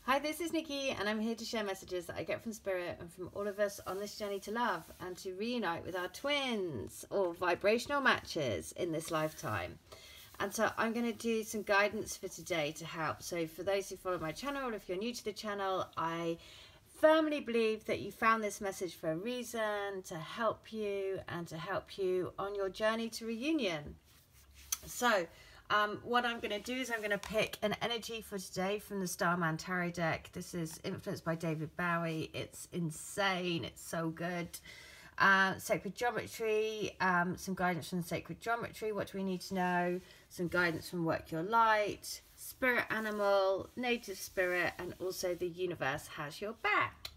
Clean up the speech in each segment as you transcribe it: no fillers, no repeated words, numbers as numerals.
Hi, this is Nikki, and I'm here to share messages that I get from Spirit and from all of us on this journey to love and to reunite with our twins or vibrational matches in this lifetime. And so I'm going to do some guidance for today to help. So for those who follow my channel, or if you're new to the channel, I firmly believe that you found this message for a reason, to help you and to help you on your journey to reunion. So what I'm going to do is I'm going to pick an energy for today from the Starman tarot deck. This is influenced by David Bowie. It's insane. It's so good. Sacred geometry, some guidance from the sacred geometry. What do we need to know? Some guidance from Work Your Light, spirit animal, native spirit, and also the universe has your back.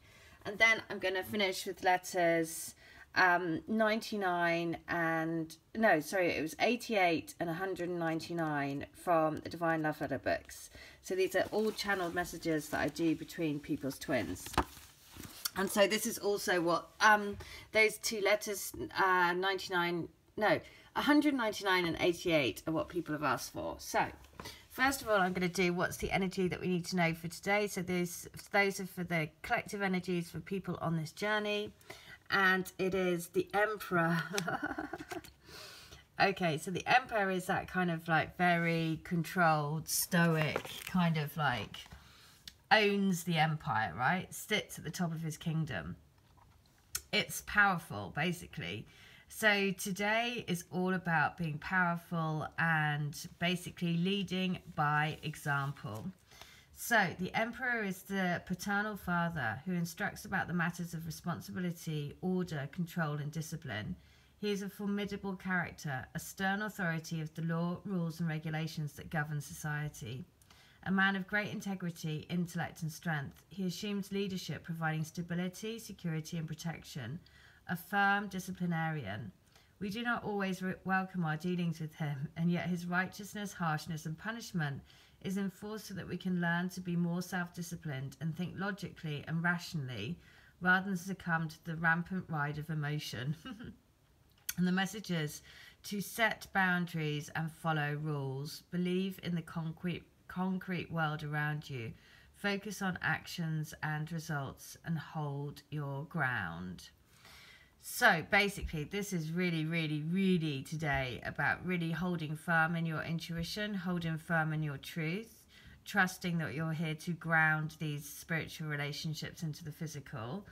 And then I'm going to finish with letters 99 and no, sorry, it was 88 and 199 from the Divine Love Letter books. So these are all channeled messages that I do between people's twins. And so this is also what those two letters 199 and 88 are what people have asked for. So first of all, I'm going to do what's the energy that we need to know for today. So those are for the collective energies for people on this journey. And it is the Emperor. Okay, so the Emperor is that kind of like very controlled, stoic, kind of like owns the empire, right? Sits at the top of his kingdom. It's powerful, basically. So today is all about being powerful and basically leading by example. So, the Emperor is the paternal father who instructs about the matters of responsibility, order, control and discipline. He is a formidable character, a stern authority of the law, rules and regulations that govern society. A man of great integrity, intellect and strength, he assumes leadership, providing stability, security and protection. A firm disciplinarian. We do not always welcome our dealings with him, and yet his righteousness, harshness and punishment is enforced so that we can learn to be more self-disciplined and think logically and rationally rather than succumb to the rampant ride of emotion. And the message is to set boundaries and follow rules. Believe in the concrete world around you. Focus on actions and results and hold your ground. So basically, this is really today about really holding firm in your intuition, holding firm in your truth, trusting that you're here to ground these spiritual relationships into the physical.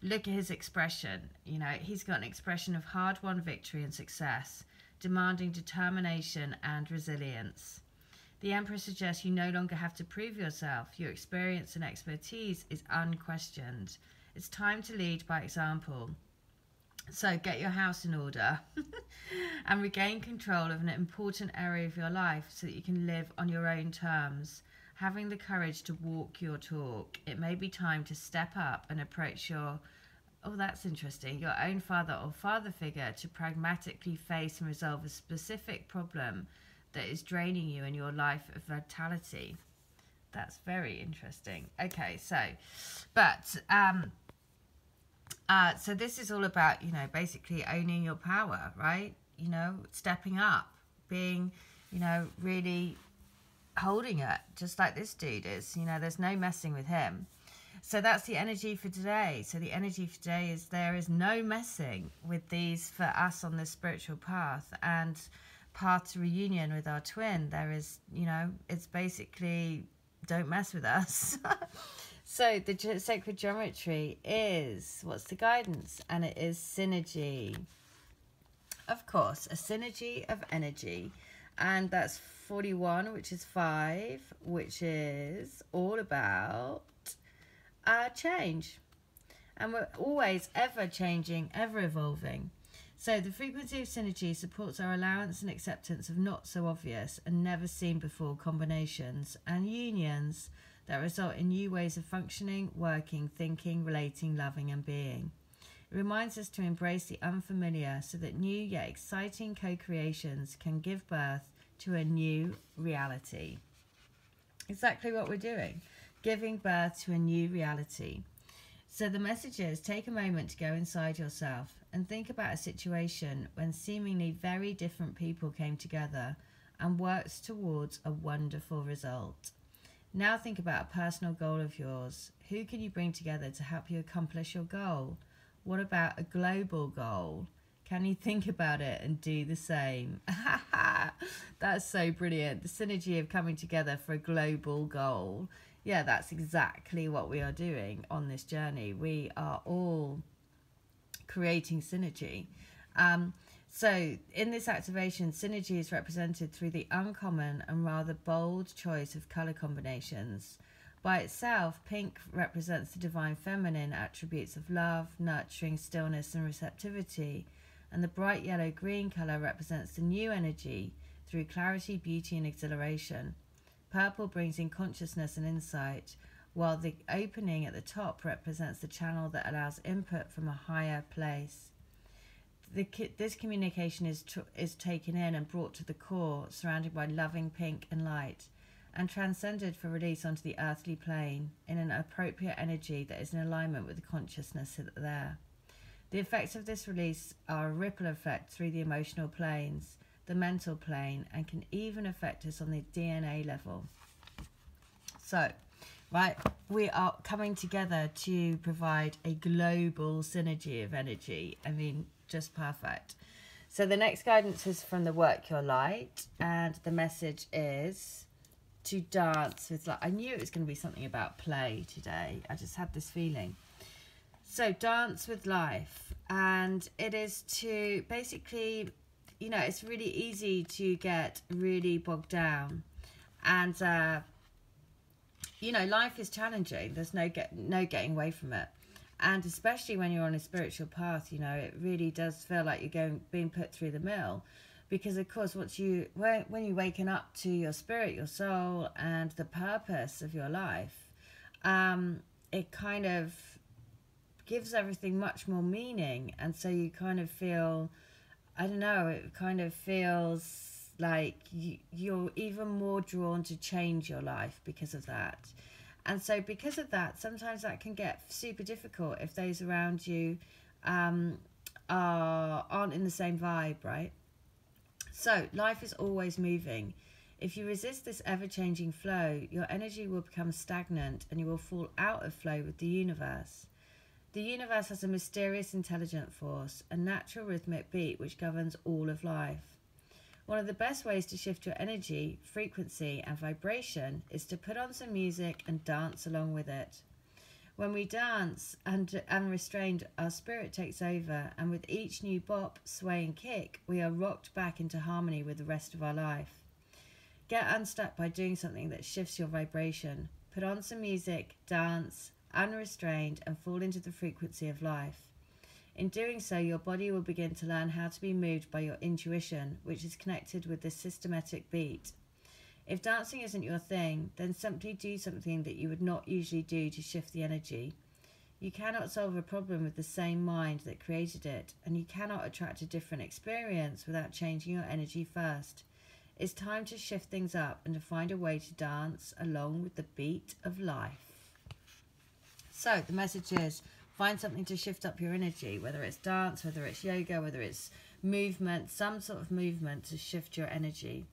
Look at his expression. You know, he's got an expression of hard-won victory and success, demanding determination and resilience. The Emperor suggests you no longer have to prove yourself. Your experience and expertise is unquestioned. It's time to lead by example. So get your house in order and regain control of an important area of your life so that you can live on your own terms, having the courage to walk your talk. It may be time to step up and approach your, oh that's interesting, your own father or father figure to pragmatically face and resolve a specific problem that is draining you in your life of vitality. That's very interesting. Okay, so, but, so this is all about, you know, basically owning your power, right? You know, stepping up, being, you know, really holding it, just like this dude is. You know, there's no messing with him. So that's the energy for today. So the energy for today is there is no messing with these for us on this spiritual path and path to reunion with our twin. There is, you know, it's basically don't mess with us. So the sacred geometry is, what's the guidance? And it is synergy. Of course, a synergy of energy. And that's 41, which is 5, which is all about change. And we're always ever changing, ever evolving. So the frequency of synergy supports our allowance and acceptance of not so obvious and never seen before combinations and unions that result in new ways of functioning, working, thinking, relating, loving and being. It reminds us to embrace the unfamiliar so that new yet exciting co-creations can give birth to a new reality. Exactly what we're doing, giving birth to a new reality. So the message is, take a moment to go inside yourself and think about a situation when seemingly very different people came together and worked towards a wonderful result. Now think about a personal goal of yours. Who can you bring together to help you accomplish your goal? What about a global goal? Can you think about it and do the same? That's so brilliant. The synergy of coming together for a global goal. Yeah, that's exactly what we are doing on this journey. We are all creating synergy. So in this activation, synergy is represented through the uncommon and rather bold choice of colour combinations. By itself, pink represents the divine feminine attributes of love, nurturing, stillness and receptivity, and the bright yellow-green colour represents the new energy through clarity, beauty and exhilaration. Purple brings in consciousness and insight, while the opening at the top represents the channel that allows input from a higher place. This communication is taken in and brought to the core, surrounded by loving pink and light, and transcended for release onto the earthly plane in an appropriate energy that is in alignment with the consciousness there. The effects of this release are a ripple effect through the emotional planes, the mental plane, and can even affect us on the DNA level. So, right, we are coming together to provide a global synergy of energy. I mean, just perfect. So the next guidance is from the Work Your Light, and the message is to dance with life. I knew it was going to be something about play today. I just had this feeling. So dance with life, and it is to basically, you know, it's really easy to get really bogged down, and you know, life is challenging. There's no getting away from it. And especially when you're on a spiritual path, you know, it really does feel like you're being put through the mill. Because, of course, when you're waking up to your spirit, your soul, and the purpose of your life, it kind of gives everything much more meaning. And so you kind of feel, I don't know, it kind of feels like you're even more drawn to change your life because of that. And so because of that, sometimes that can get super difficult if those around you aren't in the same vibe, right? So life is always moving. If you resist this ever-changing flow, your energy will become stagnant and you will fall out of flow with the universe. The universe has a mysterious intelligent force, a natural rhythmic beat which governs all of life. One of the best ways to shift your energy, frequency and vibration is to put on some music and dance along with it. When we dance unrestrained, our spirit takes over, and with each new bop, sway and kick, we are rocked back into harmony with the rest of our life. Get unstuck by doing something that shifts your vibration. Put on some music, dance, unrestrained, and fall into the frequency of life. In doing so, your body will begin to learn how to be moved by your intuition, which is connected with this systematic beat. If dancing isn't your thing, then simply do something that you would not usually do to shift the energy. You cannot solve a problem with the same mind that created it, and you cannot attract a different experience without changing your energy first. It's time to shift things up and to find a way to dance along with the beat of life. So the message is, find something to shift up your energy, whether it's dance, whether it's yoga, whether it's movement, some sort of movement to shift your energy.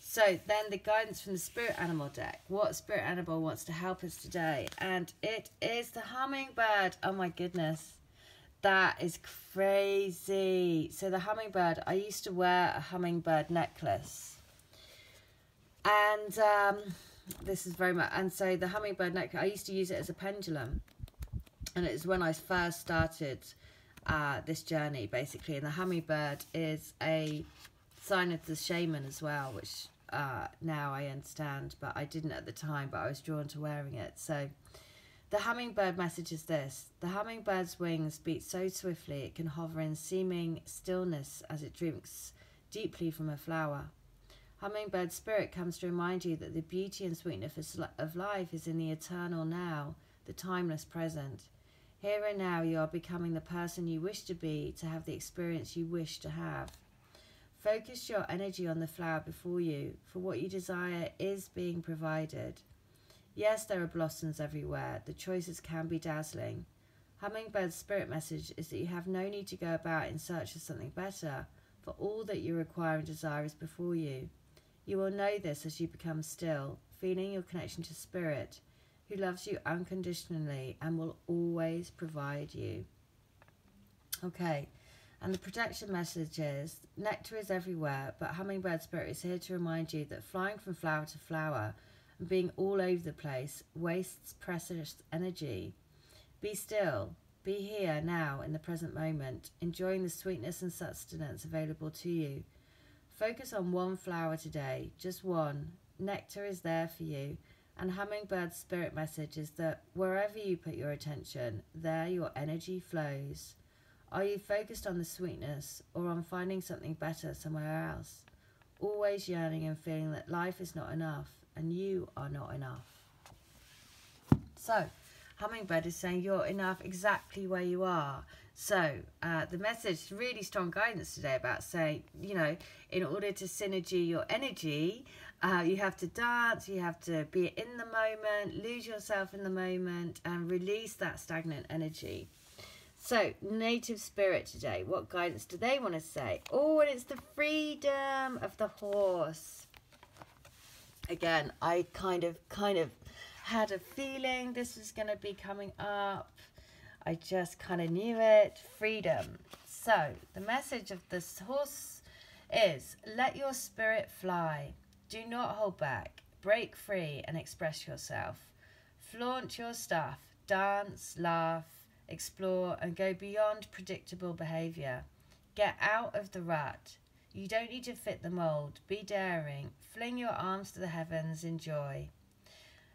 So then the guidance from the spirit animal deck. What spirit animal wants to help us today? And it is the hummingbird. Oh my goodness. That is crazy. So the hummingbird, I used to wear a hummingbird necklace. And this is very much, and so the hummingbird necklace, I used to use it as a pendulum. And it was when I first started this journey, basically. And the hummingbird is a sign of the shaman as well, which now I understand, but I didn't at the time, but I was drawn to wearing it. So the hummingbird message is this: the hummingbird's wings beat so swiftly it can hover in seeming stillness as it drinks deeply from a flower. Hummingbird spirit comes to remind you that the beauty and sweetness of life is in the eternal now, the timeless present. Here and now you are becoming the person you wish to be, to have the experience you wish to have. Focus your energy on the flower before you, for what you desire is being provided. Yes, there are blossoms everywhere. The choices can be dazzling. Hummingbird's spirit message is that you have no need to go about in search of something better, for all that you require and desire is before you. You will know this as you become still, feeling your connection to Spirit, who loves you unconditionally and will always provide you. Okay, and the protection message is, nectar is everywhere, but Hummingbird Spirit is here to remind you that flying from flower to flower and being all over the place wastes precious energy. Be still. Be here now in the present moment, enjoying the sweetness and sustenance available to you. Focus on one flower today, just one. Nectar is there for you, and Hummingbird's spirit message is that wherever you put your attention, there your energy flows. Are you focused on the sweetness or on finding something better somewhere else? Always yearning and feeling that life is not enough and you are not enough. So, Hummingbird is saying you're enough exactly where you are. So the message, really strong guidance today about saying, you know, in order to synergy your energy, you have to dance, you have to be in the moment, lose yourself in the moment and release that stagnant energy. So native spirit today, what guidance do they want to say? Oh, and it's the freedom of the horse. Again, I kind of had a feeling this was going to be coming up. I just kind of knew it. Freedom. So the message of this horse is, let your spirit fly. Do not hold back. Break free and express yourself. Flaunt your stuff. Dance, laugh, explore and go beyond predictable behavior. Get out of the rut. You don't need to fit the mold. Be daring. Fling your arms to the heavens. Enjoy.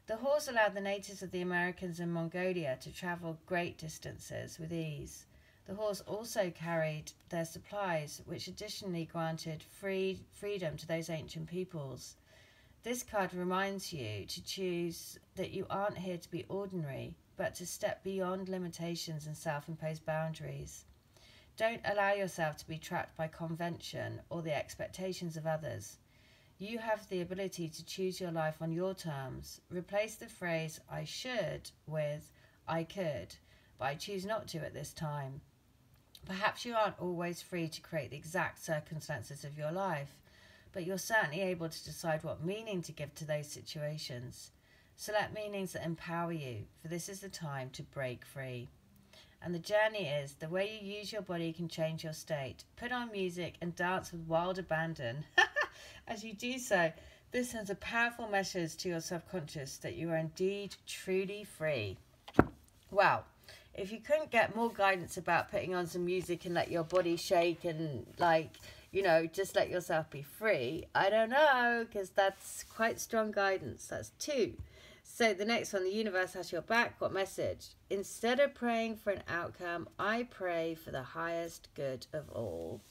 The horse allowed the natives of the Americas and Mongolia to travel great distances with ease. The horse also carried their supplies, which additionally granted freedom to those ancient peoples. This card reminds you to choose that you aren't here to be ordinary, but to step beyond limitations and self-imposed boundaries. Don't allow yourself to be trapped by convention or the expectations of others. You have the ability to choose your life on your terms. Replace the phrase, I should, with, I could, but I choose not to at this time. Perhaps you aren't always free to create the exact circumstances of your life, but you're certainly able to decide what meaning to give to those situations. Select meanings that empower you, for this is the time to break free. And the journey is, the way you use your body can change your state. Put on music and dance with wild abandon. As you do so, this sends a powerful message to your subconscious that you are indeed truly free. Wow, if you couldn't get more guidance about putting on some music and let your body shake and, like, you know, just let yourself be free, I don't know, because that's quite strong guidance. That's 2. So the next one, the universe has your back. What message? Instead of praying for an outcome, I pray for the highest good of all.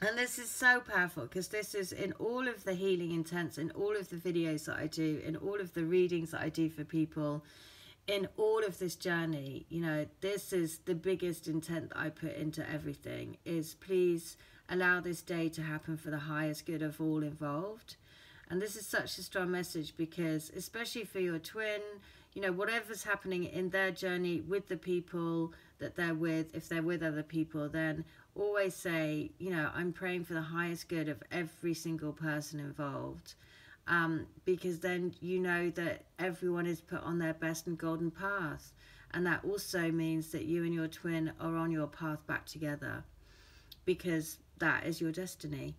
And this is so powerful because this is in all of the healing intents, in all of the videos that I do, in all of the readings that I do for people, in all of this journey, you know, this is the biggest intent that I put into everything, is please allow this day to happen for the highest good of all involved. And this is such a strong message because, especially for your twin, you know, whatever's happening in their journey with the people that they're with, if they're with other people, then always say, you know, I'm praying for the highest good of every single person involved. Because then you know that everyone is put on their best and golden path. And that also means that you and your twin are on your path back together, because that is your destiny.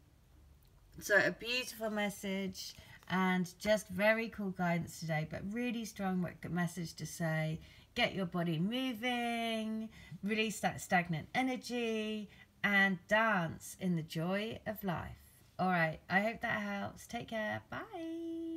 So a beautiful message and just very cool guidance today, but really strong message to say, get your body moving, release that stagnant energy, and dance in the joy of life. All right, I hope that helps. Take care. Bye.